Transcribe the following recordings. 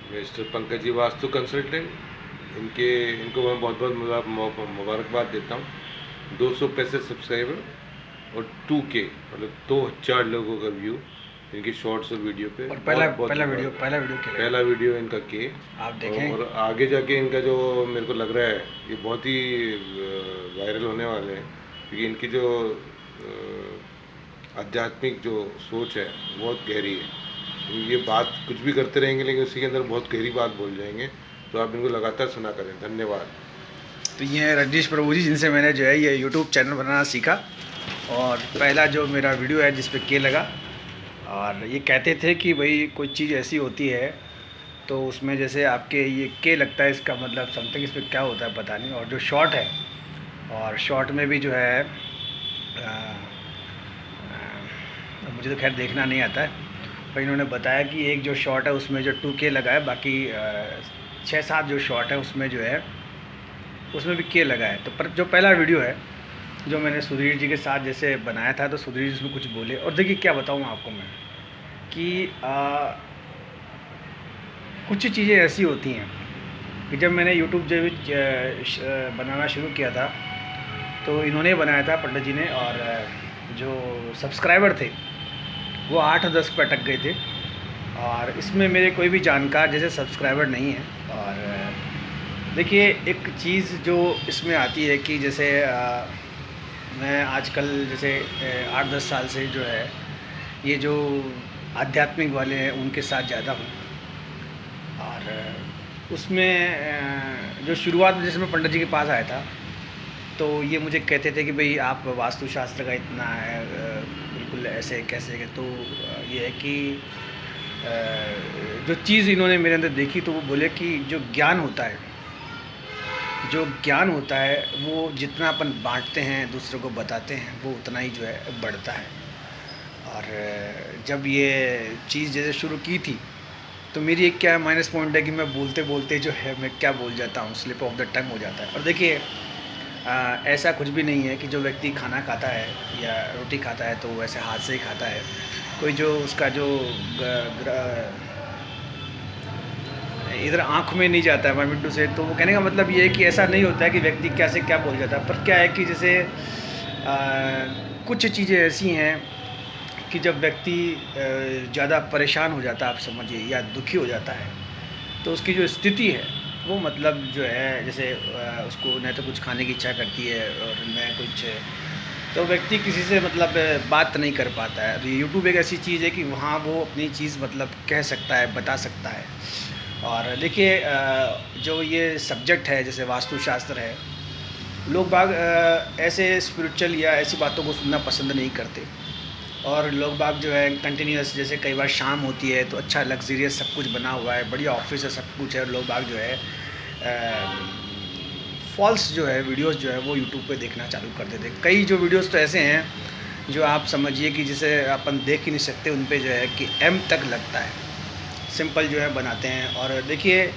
Mister Pankaj ji vastu consultant. इनको मैं बहुत बहुत मुबारकबाद देता हूँ। 265 सब्सक्राइबर और 2K मतलब 2000 लोगों का व्यू इनकी शॉर्ट्स और वीडियो पे। और बहुत बहुत पहला वीडियो क्या पहला लगा वीडियो इनका के। आप देखें। और आगे जाके इनका जो मेरे को लग रहा है ये बहुत ही वायरल होने वाले हैं, क्योंकि इनकी जो आध्यात्मिक जो सोच है बहुत गहरी है। ये बात कुछ भी करते रहेंगे लेकिन उसी के अंदर बहुत गहरी बात बोल जाएंगे, तो आप इनको लगातार सुना करें। धन्यवाद। तो ये हैं रजनीश प्रभु जी, जिनसे मैंने जो है ये यूट्यूब चैनल बनाना सीखा। और पहला जो मेरा वीडियो है जिस पे के लगा, और ये कहते थे कि भाई कोई चीज़ ऐसी होती है तो उसमें जैसे आपके ये के लगता है, इसका मतलब समथिंग इसमें क्या होता है पता नहीं। और जो शॉर्ट है, और शॉर्ट में भी जो है मुझे तो खैर देखना नहीं आता है, पर इन्होंने बताया कि एक जो शॉर्ट है उसमें जो 2K लगा है, बाकी 6-7 जो शॉर्ट है उसमें जो है उसमें भी के लगा है। तो पर जो पहला वीडियो है जो मैंने सुधीर जी के साथ जैसे बनाया था, तो सुधीर जी उसमें कुछ बोले। और देखिए क्या बताऊँ आपको मैं कि कुछ चीज़ें ऐसी होती हैं कि जब मैंने यूट्यूब जो भी बनाना शुरू किया था, तो इन्होंने बनाया था पंडित जी ने, और जो सब्सक्राइबर थे वो 8-10 पे अटक गए थे। और इसमें मेरे कोई भी जानकार जैसे सब्सक्राइबर नहीं है। और देखिए एक चीज़ जो इसमें आती है कि जैसे मैं आजकल जैसे 8-10 साल से जो है ये जो आध्यात्मिक वाले हैं उनके साथ ज़्यादा हूँ। और उसमें जो शुरुआत में जैसे मैं पंडित जी के पास आया था, तो ये मुझे कहते थे कि भाई आप वास्तुशास्त्र का इतना है, बिल्कुल ऐसे कैसे। तो ये है कि जो चीज़ इन्होंने मेरे अंदर देखी, तो वो बोले कि जो ज्ञान होता है वो जितना अपन बांटते हैं, दूसरों को बताते हैं, वो उतना ही जो है बढ़ता है। और जब ये चीज़ जैसे शुरू की थी, तो मेरी एक क्या माइनस पॉइंट है कि मैं बोलते बोलते जो है मैं क्या बोल जाता हूँ, स्लिप ऑफ द टंग हो जाता है। और देखिए ऐसा कुछ भी नहीं है कि जो व्यक्ति खाना खाता है या रोटी खाता है तो वो ऐसे हाथ से ही खाता है। कोई जो उसका जो इधर आँख में नहीं जाता है वमिटू से, तो वो कहने का मतलब ये है कि ऐसा नहीं होता है कि व्यक्ति क्या से क्या बोल जाता है। पर क्या है कि जैसे कुछ चीज़ें ऐसी हैं कि जब व्यक्ति ज़्यादा परेशान हो जाता है, आप समझिए, या दुखी हो जाता है, तो उसकी जो स्थिति है वो मतलब जो है जैसे उसको न तो कुछ खाने की इच्छा करती है और न कुछ, तो व्यक्ति किसी से मतलब बात नहीं कर पाता है। तो यूट्यूब एक ऐसी चीज़ है कि वहाँ वो अपनी चीज़ मतलब कह सकता है, बता सकता है। और देखिए जो ये सब्जेक्ट है जैसे वास्तुशास्त्र है, लोग बाग ऐसे स्पिरिचुअल या ऐसी बातों को सुनना पसंद नहीं करते। और लोग बाग जो है कंटिन्यूस, जैसे कई बार शाम होती है तो अच्छा लग्जरियस सब कुछ बना हुआ है, बढ़िया ऑफिस है, सब कुछ है, और लोग बाग जो है फॉल्स जो है वीडियोस जो है वो यूट्यूब पे देखना चालू कर देते। कई जो वीडियोस तो ऐसे हैं जो आप समझिए कि जिसे अपन देख ही नहीं सकते, उन पे जो है कि एम तक लगता है, सिंपल जो है बनाते हैं। और देखिए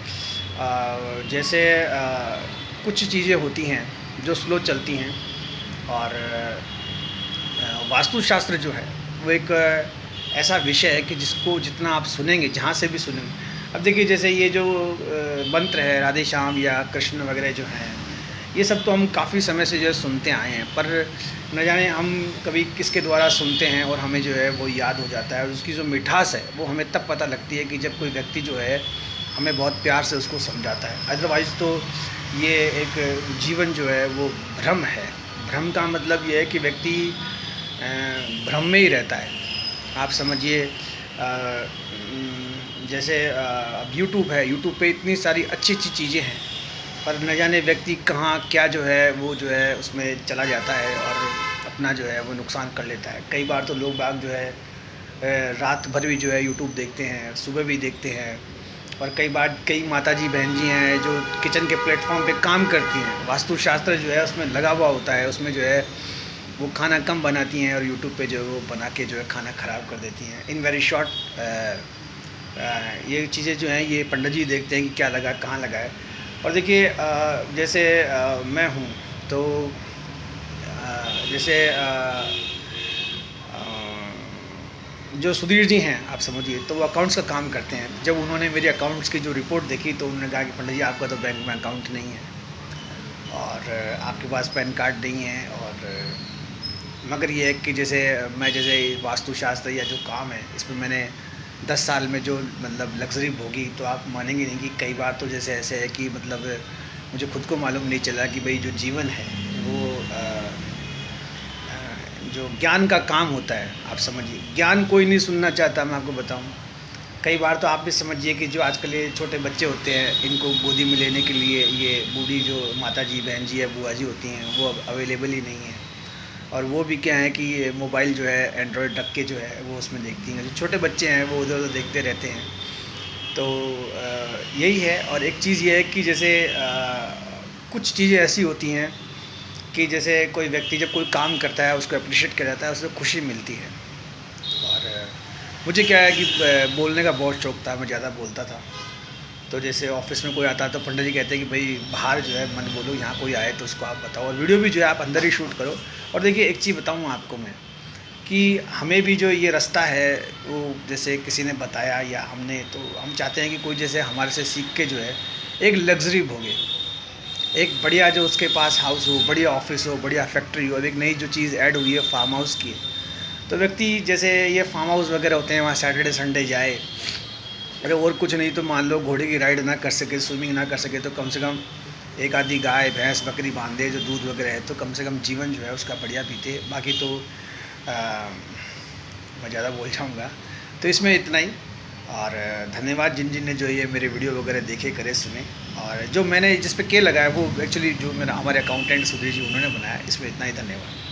जैसे कुछ चीज़ें होती हैं जो स्लो चलती हैं। और वास्तुशास्त्र जो है वो एक ऐसा विषय है कि जिसको जितना आप सुनेंगे, जहाँ से भी सुनेंगे। अब देखिए जैसे ये जो मंत्र है राधे श्याम या कृष्ण वगैरह जो हैं, ये सब तो हम काफ़ी समय से जो है सुनते आए हैं, पर न जाने हम कभी किसके द्वारा सुनते हैं और हमें जो है वो याद हो जाता है। और उसकी जो मिठास है वो हमें तब पता लगती है कि जब कोई व्यक्ति जो है हमें बहुत प्यार से उसको समझाता है। अदरवाइज़ तो ये एक जीवन जो है वो भ्रम है। भ्रम का मतलब ये है कि व्यक्ति भ्रम में ही रहता है। आप समझिए जैसे अब यूट्यूब है, यूट्यूब पे इतनी सारी अच्छी अच्छी चीज़ें हैं, पर न जाने व्यक्ति कहाँ क्या जो है वो जो है उसमें चला जाता है और अपना जो है वो नुकसान कर लेता है। कई बार तो लोग बाग जो है रात भर भी जो है यूट्यूब देखते हैं, सुबह भी देखते हैं। और कई बार कई माताजी बहन जी हैं जो किचन के प्लेटफॉर्म पे काम करती हैं, वास्तुशास्त्र जो है उसमें लगा हुआ होता है, उसमें जो है वो खाना कम बनाती हैं और यूट्यूब पे जो है वो बना के जो है खाना ख़राब कर देती हैं इन वेरी शॉर्ट। ये चीज़ें जो हैं ये पंडित जी देखते हैं कि क्या लगा, कहाँ लगा है। और देखिए जैसे मैं हूँ तो जैसे जो सुधीर जी हैं आप समझिए, तो वो अकाउंट्स का काम करते हैं। जब उन्होंने मेरे अकाउंट्स की जो रिपोर्ट देखी तो उन्होंने कहा कि पंडित जी आपका तो बैंक में अकाउंट नहीं है और आपके पास पैन कार्ड नहीं है, और मगर ये है कि जैसे मैं जैसे वास्तुशास्त्र या जो काम है इसमें मैंने 10 साल में जो मतलब लग्जरी भोगी, तो आप मानेंगे नहीं कि कई बार तो जैसे ऐसे है कि मतलब मुझे खुद को मालूम नहीं चला कि भाई जो जीवन है वो जो ज्ञान का काम होता है, आप समझिए ज्ञान कोई नहीं सुनना चाहता। मैं आपको बताऊं, कई बार तो आप भी समझिए कि जो आजकल ये छोटे बच्चे होते हैं इनको गोदी में लेने के लिए ये बूढ़ी जो माता जी, बहन जी या बुआ जी होती हैं वो अब अवेलेबल ही नहीं है, और वो भी क्या है कि ये मोबाइल जो है एंड्रॉयड रख के जो है वो उसमें देखती हैं। जो छोटे बच्चे हैं वो उधर उधर देखते रहते हैं। तो यही है। और एक चीज़ ये है कि जैसे कुछ चीज़ें ऐसी होती हैं कि जैसे कोई व्यक्ति जब कोई काम करता है उसको अप्रिशिएट किया जाता है, उससे खुशी मिलती है। और मुझे क्या है कि बोलने का बहुत शौक था, मैं ज़्यादा बोलता था। तो जैसे ऑफिस में कोई आता है तो पंडित जी कहते हैं कि भाई बाहर जो है मन बोलो, यहाँ कोई आए तो उसको आप बताओ, और वीडियो भी जो है आप अंदर ही शूट करो। और देखिए एक चीज़ बताऊँ आपको मैं कि हमें भी जो ये रास्ता है वो जैसे किसी ने बताया या हमने, तो हम चाहते हैं कि कोई जैसे हमारे से सीख के जो है एक लग्जरी भोगे, एक बढ़िया जो उसके पास हाउस हो, बढ़िया ऑफिस हो, बढ़िया फैक्ट्री हो। अब एक नई जो चीज़ ऐड हुई है फार्म हाउस की, तो व्यक्ति जैसे ये फार्म हाउस वगैरह होते हैं वहाँ सैटरडे संडे जाए, अरे और कुछ नहीं तो मान लो घोड़े की राइड ना कर सके, स्विमिंग ना कर सके, तो कम से कम एक आधी गाय भैंस बकरी बांधे जो दूध वगैरह है, तो कम से कम जीवन जो है उसका बढ़िया बीते। बाकी तो मैं ज़्यादा बोल जाऊँगा, तो इसमें इतना ही। और धन्यवाद जिन जिन ने जो ये मेरे वीडियो वगैरह देखे, करे, सुने। और जो मैंने जिस पे के लगाया वो एक्चुअली जो मेरा हमारे अकाउंटेंट सुधीर जी उन्होंने बनाया। इसमें इतना ही, धन्यवाद।